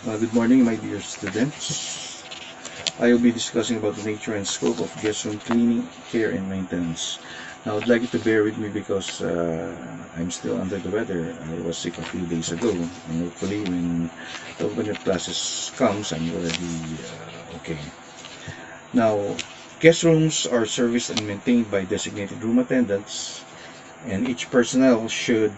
Good morning, my dear students. I will be discussing about the nature and scope of guest room cleaning, care, and maintenance. Now, I'd like you to bear with me because I'm still under the weather. I was sick a few days ago, and hopefully, when the open classes comes, I'm already okay. Now, guest rooms are serviced and maintained by designated room attendants, and each personnel should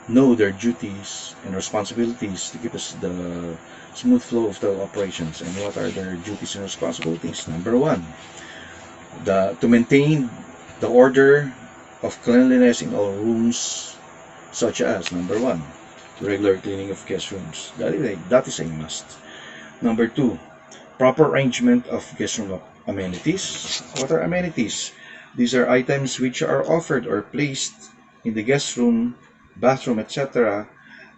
know their duties and responsibilities to keep us the smooth flow of the operations. And what are their duties and responsibilities? Number one, to maintain the order of cleanliness in all rooms, such as number one, regular cleaning of guest rooms. That is a must. Number two, proper arrangement of guest room amenities. What are amenities? These are items which are offered or placed in the guest room, bathroom, etc.,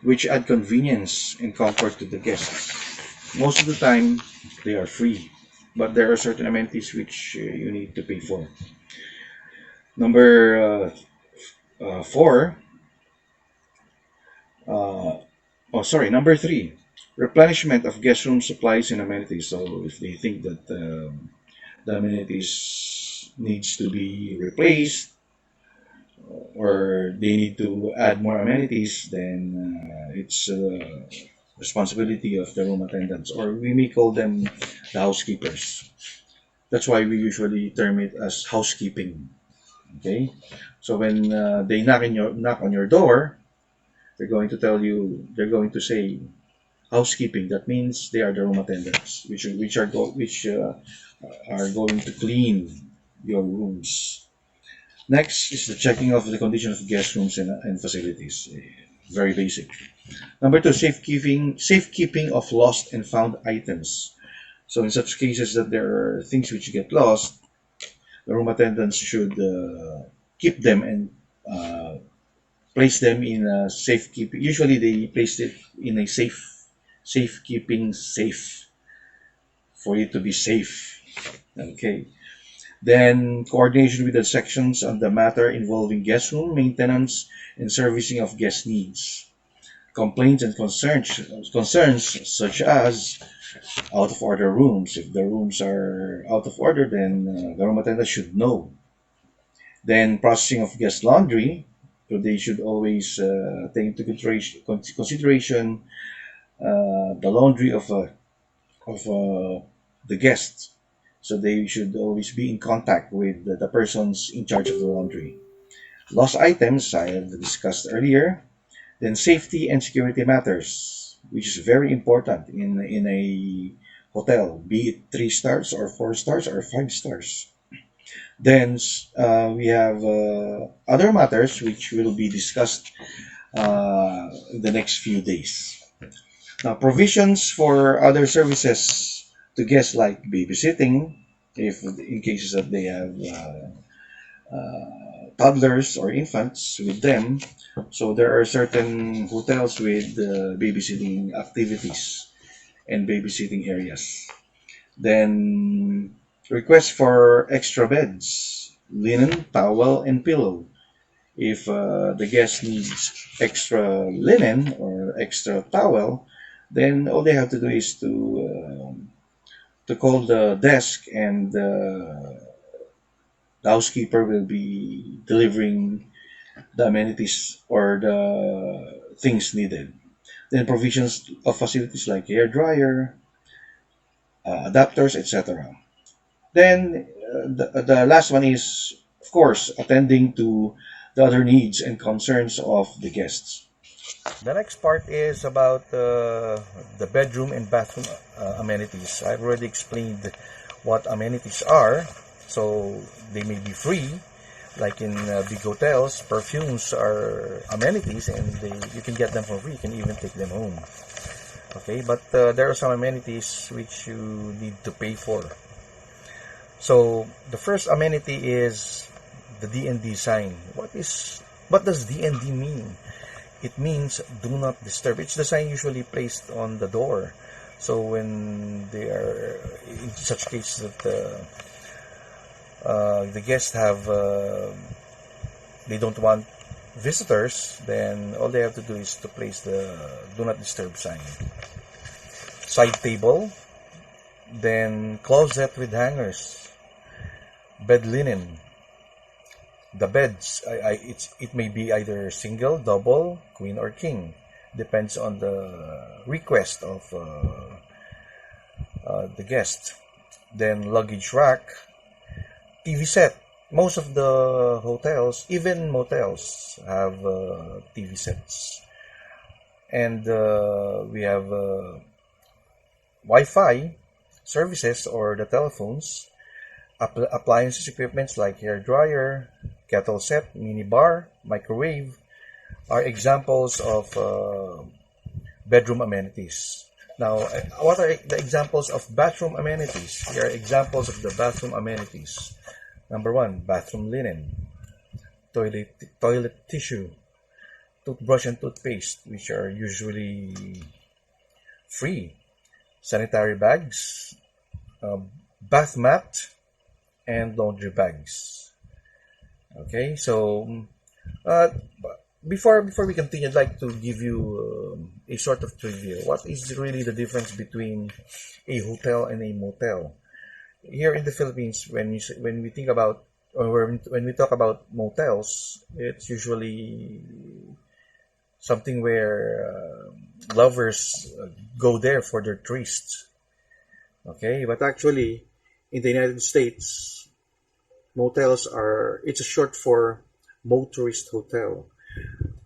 which add convenience and comfort to the guests. Most of the time, they are free, but there are certain amenities which you need to pay for. Number four, number three, replenishment of guest room supplies and amenities. So if they think that the amenities needs to be replaced or they need to add more amenities, then it's responsibility of the room attendants, or we may call them the housekeepers. That's why we usually term it as housekeeping. Okay, so when they knock on your door, they're going to say housekeeping. That means they are the room attendants, which are going to clean your rooms. Next is the checking of the condition of guest rooms and facilities. Very basic. Number two, safekeeping of lost and found items. So in such cases that there are things which get lost, the room attendants should keep them and place them in a safekeeping. Usually they place it in a safekeeping safe for it to be safe. Okay. Then coordination with the sections on the matter involving guest room maintenance and servicing of guest needs. Complaints and concerns such as out of order rooms. If the rooms are out of order, then the room attendant should know. Then processing of guest laundry. So they should always take into consideration the laundry of the guests. So they should always be in contact with the persons in charge of the laundry. Lost items I have discussed earlier. Then safety and security matters, which is very important in a hotel, be it 3 stars or 4 stars or 5 stars. Then we have other matters which will be discussed in the next few days. Now, provisions for other services to guests like babysitting, if in cases that they have toddlers or infants with them. So there are certain hotels with babysitting activities and babysitting areas. Then request for extra beds, linen, towel, and pillow. If the guest needs extra linen or extra towel, then all they have to do is to call the desk, and the housekeeper will be delivering the amenities or the things needed. Then provisions of facilities like hair dryer, adapters, etc. Then the last one is, of course, attending to the other needs and concerns of the guests. The next part is about the bedroom and bathroom amenities. I've already explained what amenities are, so they may be free. Like in big hotels, perfumes are amenities, and you can get them for free. You can even take them home. Okay, but there are some amenities which you need to pay for. So the first amenity is the D&D sign. What does D&D mean? It means do not disturb. It's the sign usually placed on the door. So when they are in such cases that the guests they don't want visitors, then all they have to do is to place the do not disturb sign. side table, then closet with hangers, bed linen. The beds, it may be either single, double, queen, or king. Depends on the request of the guest. Then luggage rack, TV set. Most of the hotels, even motels, have TV sets. And we have Wi-Fi services or the telephones, appliances equipments like hair dryer, kettle set, mini bar, microwave are examples of bedroom amenities. Now, what are the examples of bathroom amenities? Here are examples of the bathroom amenities. Number one, bathroom linen, toilet tissue, toothbrush and toothpaste, which are usually free, sanitary bags, bath mat, and laundry bags. Okay, so before we continue, I'd like to give you a sort of trivia. What is really the difference between a hotel and a motel? Here in the Philippines, when we think about, or when we talk about motels, it's usually something where lovers go there for their trysts. Okay, but actually, in the United States, motels it's a short for motorist hotel.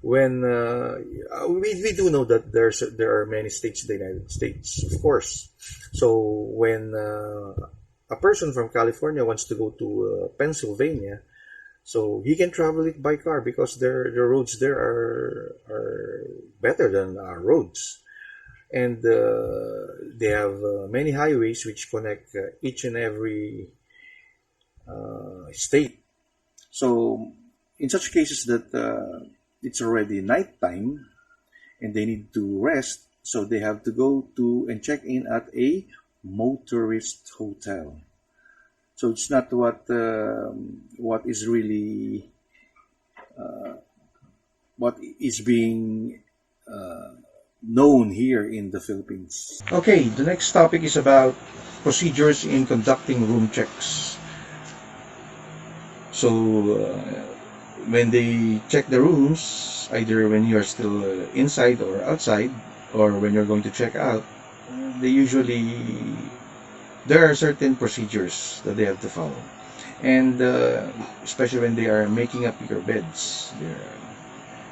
When we do know that there are many states in the United States, of course. So when a person from California wants to go to Pennsylvania, so he can travel it by car because the roads there are better than our roads, and they have many highways which connect each and every state. So in such cases that it's already nighttime and they need to rest, so they have to go to and check in at a motorist hotel. So it's not what is really what is being known here in the Philippines. Okay, the next topic is about procedures in conducting room checks. So when they check the rooms, either when you're still inside or outside, or when you're going to check out, there are certain procedures that they have to follow, and especially when they are making up your beds.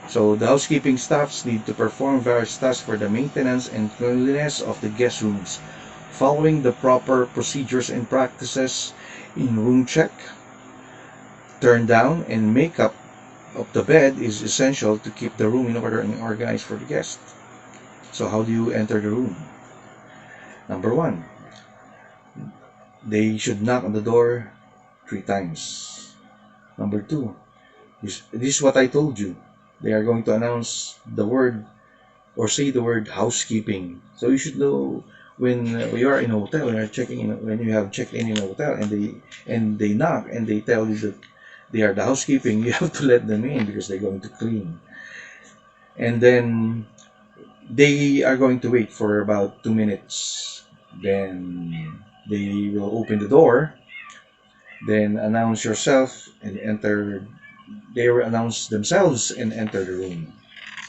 So the housekeeping staffs need to perform various tasks for the maintenance and cleanliness of the guest rooms, following the proper procedures and practices in room check. Turn down and makeup of the bed is essential to keep the room in order and organized for the guest. So how do you enter the room? Number one, they should knock on the door 3 times. Number two, this is what I told you. They are going to announce the word or say the word housekeeping. So you should know when you are in a hotel, when you have checked in a hotel, and they knock and they tell you that they are the housekeeping, you have to let them in because they're going to clean. And then they are going to wait for about 2 minutes. Then they will open the door, then announce yourself and enter. They will announce themselves and enter the room.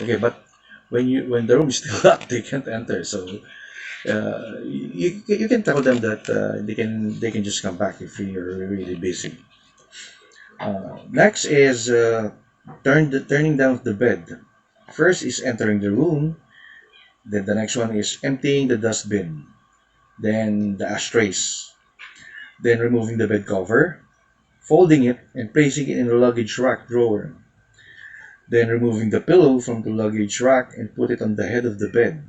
Okay, but when the room is still locked, they can't enter. So you can tell them that they can just come back if you're really busy. Next is turning down the bed. First is entering the room. Then the next one is emptying the dustbin. Then the ashtrays. Then removing the bed cover, folding it and placing it in the luggage rack drawer. Then removing the pillow from the luggage rack and put it on the head of the bed.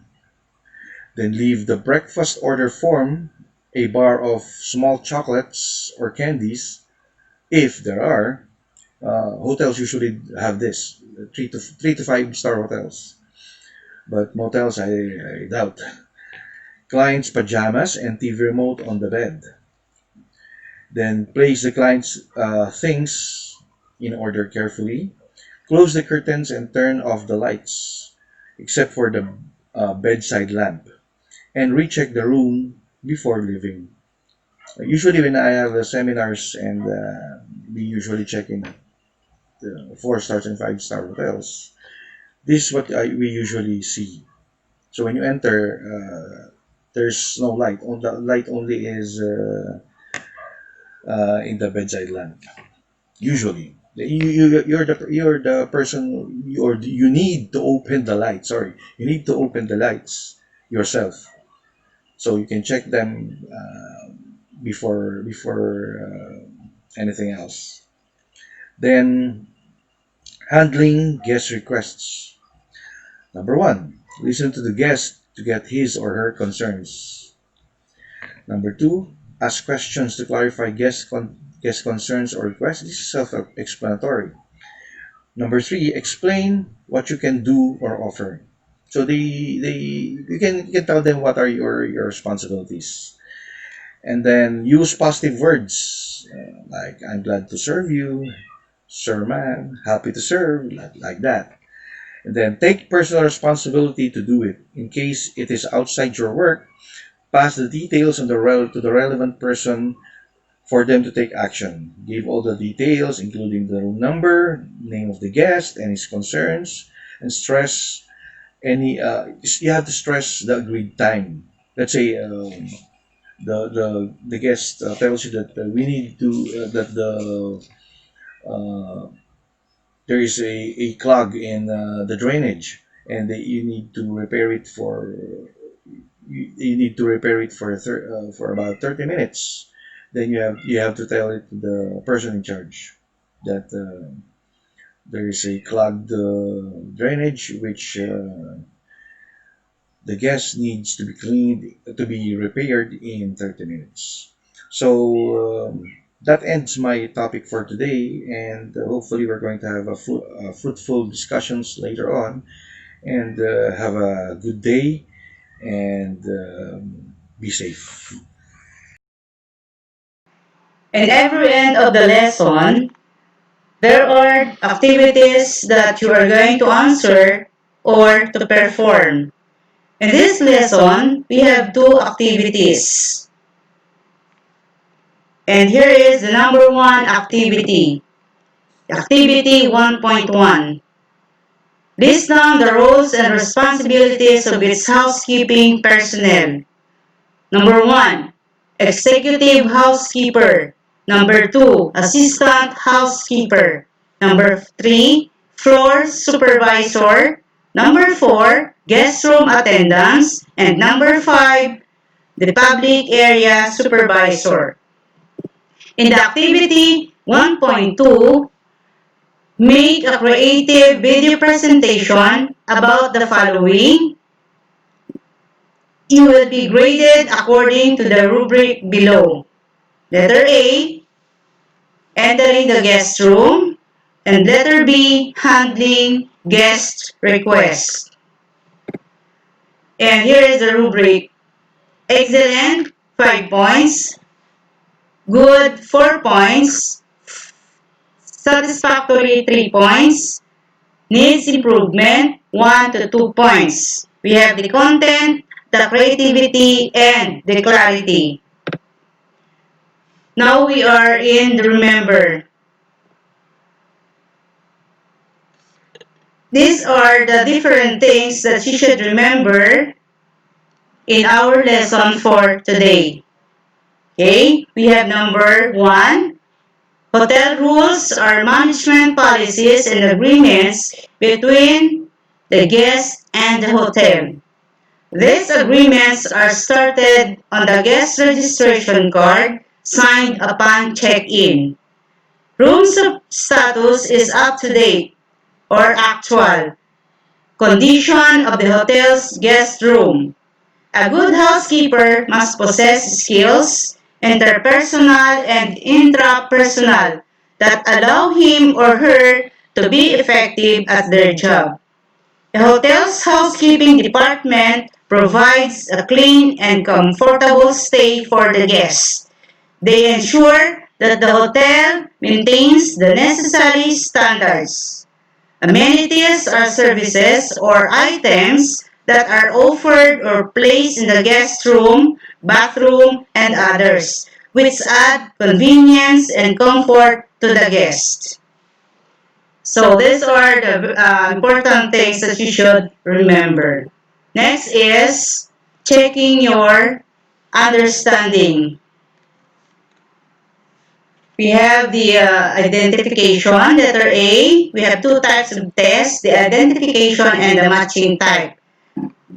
Then leave the breakfast order form, a bar of small chocolates or candies, if there are. Hotels usually have this, 3 to 5 star hotels, but motels I doubt. Client's pajamas and TV remote on the bed. Then place the client's things in order carefully. Close the curtains and turn off the lights, except for the bedside lamp. and recheck the room before leaving. Usually, when I have seminars and we usually check in the 4 stars and 5-star hotels, this is what we usually see. So when you enter, there's no light. The light only is in the bedside lamp. Usually, you're the person, or you need to open the light. Sorry, you need to open the lights yourself, so you can check them before anything else. Then handling guest requests. Number one, listen to the guest to get his or her concerns. Number two, ask questions to clarify guest concerns or requests. This is self-explanatory. Number three, explain what you can do or offer. So you can tell them what are your responsibilities, and then use positive words like I'm glad to serve you, sir, man, happy to serve, like that. And then take personal responsibility to do it. In case it is outside your work, pass the details to the relevant person for them to take action. Give all the details, including the room number, name of the guest, and his concerns, and stress any. You have to stress the agreed time. Let's say the guest tells you that we need to that uh, there is a clog in the drainage, and you need to repair it for about 30 minutes. Then you have to tell it to the person in charge that there is a clogged drainage which the guest needs to be cleaned, to be repaired in 30 minutes. So that ends my topic for today, and hopefully we're going to have fruitful discussions later on, and have a good day, and be safe. In every end of the lesson, there are activities that you are going to answer or to perform. In this lesson, we have two activities. And here is the number one activity. Activity 1.1. List down the roles and responsibilities of its housekeeping personnel. Number 1, executive housekeeper. Number 2, assistant housekeeper. Number 3, floor supervisor. Number 4, guest room attendants. And number 5, the public area supervisor. In the activity 1.2, make a creative video presentation about the following. You will be graded according to the rubric below. Letter A, entering the guest room. And letter B, handling guest requests. And here is the rubric. Excellent, 5 points. Good, 4 points. Satisfactory, 3 points. Needs improvement, 1 to 2 points. We have the content, the creativity, and the clarity. Now we are in the remember. These are the different things that you should remember in our lesson for today. Okay, we have number 1. Hotel rules are management policies and agreements between the guest and the hotel. These agreements are started on the guest registration card signed upon check-in. Room status is up to date or actual. Condition of the hotel's guest room. A good housekeeper must possess skills, interpersonal and intrapersonal, that allow him or her to be effective at their job. A hotel's housekeeping department provides a clean and comfortable stay for the guests. They ensure that the hotel maintains the necessary standards. Amenities are services or items that are offered or placed in the guest room, bathroom, and others, which add convenience and comfort to the guest. So these are the important things that you should remember. Next is checking your understanding. We have the identification, letter A. We have two types of tests, the identification and the matching type.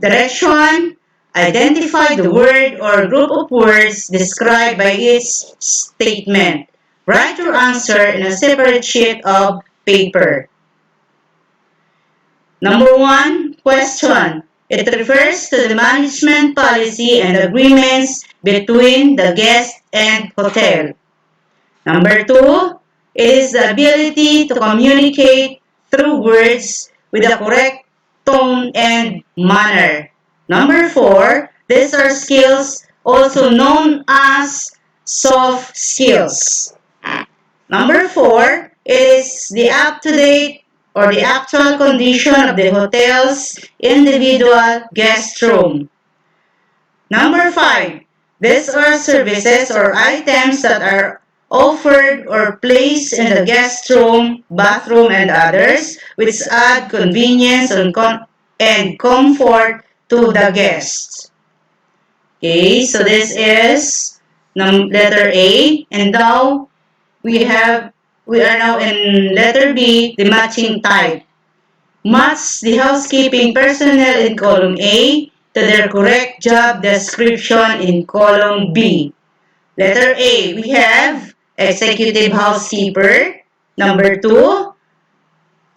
Direction, identify the word or group of words described by its statement. Write your answer in a separate sheet of paper. Number one, question. It refers to the management policy and agreements between the guest and hotel. Number two, it is the ability to communicate through words with a correct tone and manner. Number four, these are skills also known as soft skills. Number four, it is the up-to-date or the actual condition of the hotel's individual guest room. Number five, these are services or items that are offered or placed in the guest room, bathroom, and others, which add convenience and comfort to the guest. Okay, so this is letter A, and now we are now in letter B, the matching type. Match the housekeeping personnel in column A to their correct job description in column B. Letter A, we have executive housekeeper. Number 2,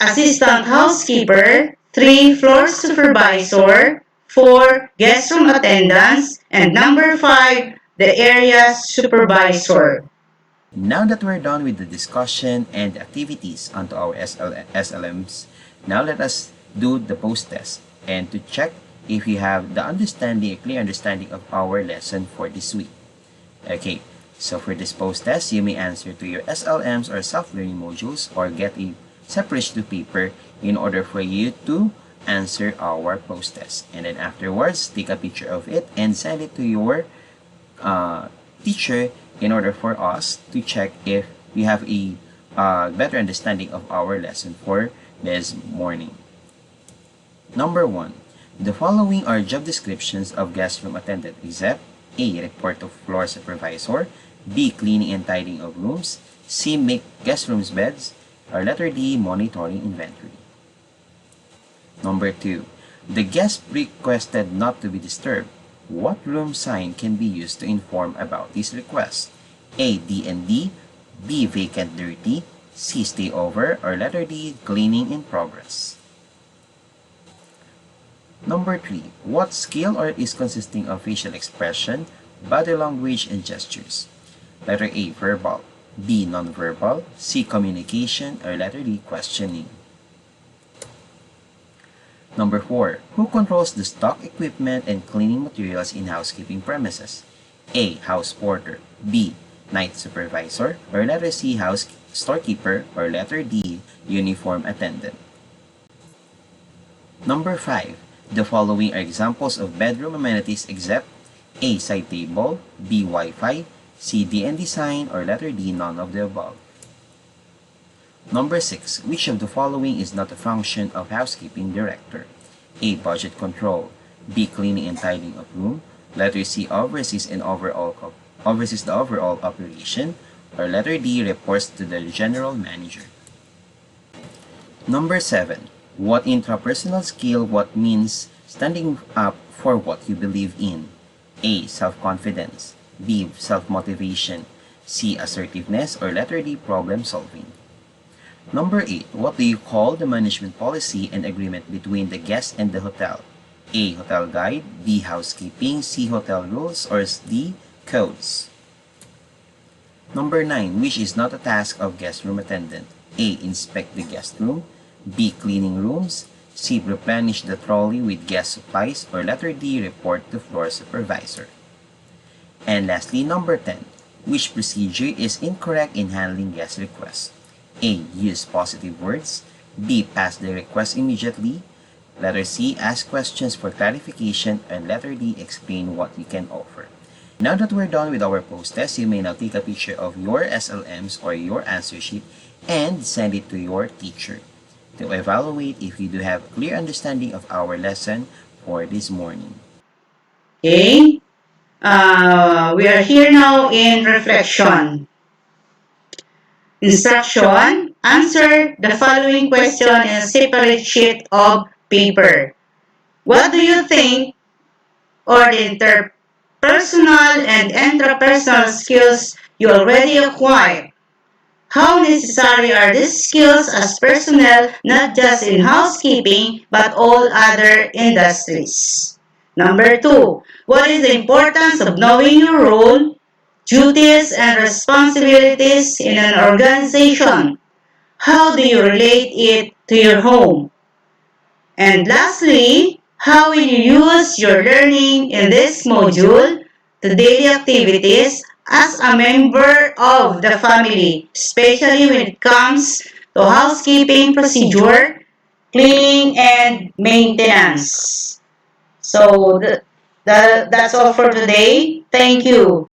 assistant housekeeper. 3, floor supervisor. 4, guest room attendants. And number 5, the area supervisor. Now that we're done with the discussion and activities onto our SLMs, now let us do the post test and to check if you have the a clear understanding of our lesson for this week. Okay, so for this post test, you may answer to your SLMs or self-learning modules or get a separate sheet of paper in order for you to answer our post test. And then afterwards, take a picture of it and send it to your teacher in order for us to check if we have a better understanding of our lesson for this morning. Number 1. The following are job descriptions of guest room attendant except A. Report of floor supervisor, B. Cleaning and tidying of rooms, C. Make guest rooms beds, or letter D. Monitoring inventory. Number 2. The guest requested not to be disturbed. What room sign can be used to inform about this request? A. D&D, B. Vacant dirty, C. Stay over, or letter D. Cleaning in progress. Number 3. What skill or is consisting of facial expression, body language, and gestures? Letter A. Verbal, B. Non-verbal, C. Communication, or letter D. Questioning. Number 4. Who controls the stock equipment and cleaning materials in housekeeping premises? A. House porter, B. Night supervisor, or letter C. House storekeeper, or letter D. Uniform attendant. Number 5. The following are examples of bedroom amenities except A. Side table, B. Wi-Fi, C. D&D sign, or letter D. None of the above. Number 6. Which of the following is not a function of housekeeping director? A. Budget control, B. Cleaning and tidying of room, letter C. Oversees the overall operation, or letter D. Reports to the general manager. Number 7. What intrapersonal skill what means standing up for what you believe in? A. Self-confidence, B. Self-motivation, C. Assertiveness, or letter D. Problem-solving. Number 8. What do you call the management policy and agreement between the guest and the hotel? A. Hotel guide, B. Housekeeping, C. Hotel rules, or D. Codes. Number 9. Which is not a task of guest room attendant? A. Inspect the guest room, B. Cleaning rooms, C. Replenish the trolley with guest supplies, or letter D. Report to floor supervisor. And lastly, number 10. Which procedure is incorrect in handling guest requests? A. Use positive words, B. Pass the request immediately, Letter C, ask questions for clarification, and letter D, explain what you can offer. Now that we're done with our post-test, you may now take a picture of your SLMs or your answer sheet and send it to your teacher to evaluate if you do have a clear understanding of our lesson for this morning. Okay? We are here now in reflection. Instruction, answer the following question in a separate sheet of paper. What do you think or the interpersonal and intrapersonal skills you already acquired? How necessary are these skills as personnel not just in housekeeping but all other industries? Number 2, what is the importance of knowing your role, duties, and responsibilities in an organization? How do you relate it to your home? And lastly, how will you use your learning in this module to daily activities as a member of the family, especially when it comes to housekeeping procedure, cleaning, and maintenance? So that's all for today. Thank you.